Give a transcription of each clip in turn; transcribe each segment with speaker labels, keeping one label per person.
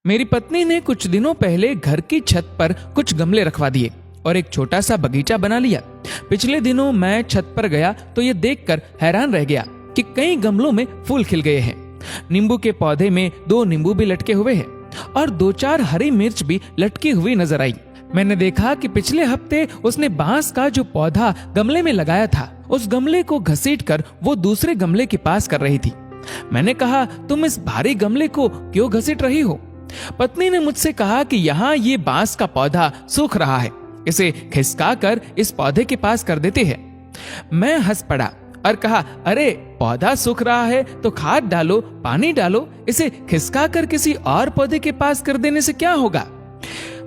Speaker 1: मेरी पत्नी ने कुछ दिनों पहले घर की छत पर कुछ गमले रखवा दिए और एक छोटा सा बगीचा बना लिया। पिछले दिनों मैं छत पर गया तो ये देखकर हैरान रह गया कि कई गमलों में फूल खिल गए हैं। नींबू के पौधे में 2 नींबू भी लटके हुए हैं और 2-4 हरी मिर्च भी लटकी हुई नजर आई। मैंने देखा कि पिछले हफ्ते उसने बांस का जो पौधा गमले में लगाया था, उस गमले को घसीटकर वो दूसरे गमले के पास कर रही थी। मैंने कहा, तुम इस भारी गमले को क्यों घसीट रही हो? पत्नी ने मुझसे कहा कि यहाँ ये बांस का पौधा सूख रहा है, इसे खिसकाकर इस पौधे के पास कर देते हैं। मैं हंस पड़ा और कहा, अरे पौधा सूख रहा है तो खाद डालो, पानी डालो, इसे खिसकाकर किसी और पौधे के पास कर देने से क्या होगा?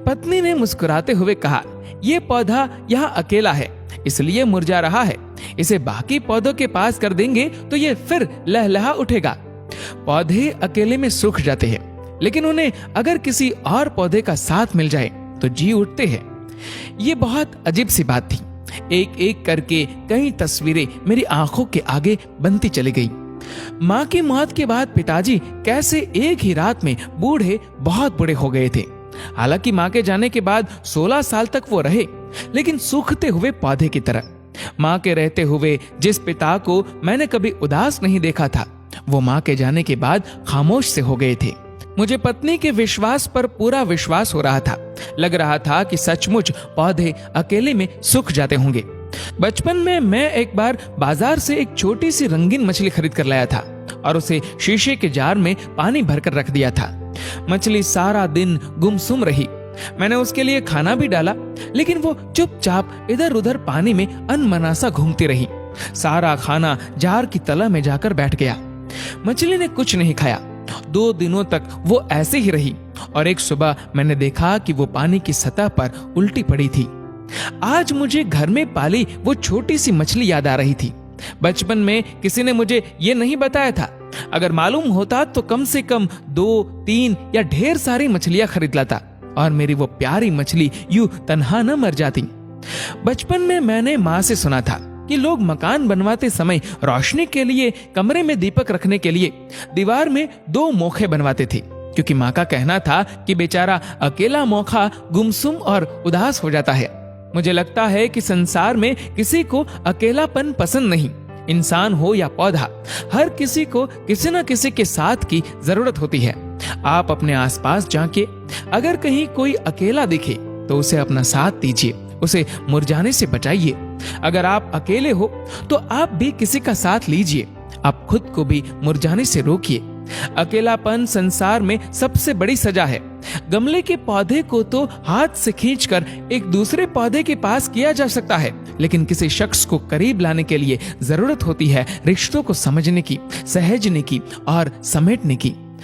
Speaker 1: पत्नी ने मुस्कुराते हुए कहा, ये पौधा यहाँ अकेला है इसलिए मुरझा रहा है, इसे बाकी पौधों के पास कर देंगे तो ये फिर लहलहा उठेगा। पौधे अकेले में सूख जाते हैं, लेकिन उन्हें अगर किसी और पौधे का साथ मिल जाए तो जी उठते हैं। ये बहुत अजीब सी बात थी। एक एक करके कई तस्वीरें मेरी आंखों के आगे बनती चली गई। माँ की मौत के बाद पिताजी कैसे एक ही रात में बहुत बूढ़े हो गए थे। हालांकि माँ के जाने के बाद 16 साल तक वो रहे, लेकिन सूखते हुए पौधे की तरह। माँ के रहते हुए जिस पिता को मैंने कभी उदास नहीं देखा था, वो माँ के जाने के बाद खामोश से हो गए थे। मुझे पत्नी के विश्वास पर पूरा विश्वास हो रहा था। लग रहा था कि सचमुच पौधे अकेले में सूख जाते होंगे। बचपन में मैं एक बार बाजार से एक छोटी सी रंगीन मछली खरीद कर लाया था और उसे शीशे के जार में पानी भरकर रख दिया था। मछली सारा दिन गुमसुम रही। मैंने उसके लिए खाना भी डाला, लेकिन वो चुपचाप इधर उधर पानी में अनमनासा घूमती रही। सारा खाना जार की तला में जाकर बैठ गया। मछली ने कुछ नहीं खाया। 2 दिनों तक वो ऐसे ही रही और एक सुबह मैंने देखा कि वो पानी की सतह पर उल्टी पड़ी थी। आज मुझे घर में पाली वो छोटी सी मछली याद आ रही थी। बचपन में किसी ने मुझे ये नहीं बताया था। अगर मालूम होता तो कम से कम 2-3 या ढेर सारी मछलियां खरीद लाता और मेरी वो प्यारी मछली यूं तन्हा न मर जाती। बचपन में मैंने माँ से सुना था कि लोग मकान बनवाते समय रोशनी के लिए कमरे में दीपक रखने के लिए दीवार में 2 मोखे बनवाते थे, क्योंकि माँ का कहना था कि बेचारा अकेला मोखा गुमसुम और उदास हो जाता है। मुझे लगता है कि संसार में किसी को अकेलापन पसंद नहीं। इंसान हो या पौधा, हर किसी को किसी न किसी के साथ की जरूरत होती है। आप अपने आसपास झांकिए, अगर कहीं कोई अकेला दिखे तो उसे अपना साथ दीजिए, उसे मुरझाने से बचाइए। अगर आप अकेले हो तो आप भी किसी का साथ लीजिए, आप खुद को भी मुरझाने से रोकिए। अकेलापन संसार में सबसे बड़ी सजा है। गमले के पौधे को तो हाथ से खींचकर एक दूसरे पौधे के पास किया जा सकता है, लेकिन किसी शख्स को करीब लाने के लिए जरूरत होती है रिश्तों को समझने की, सहेजने की और समेटने की।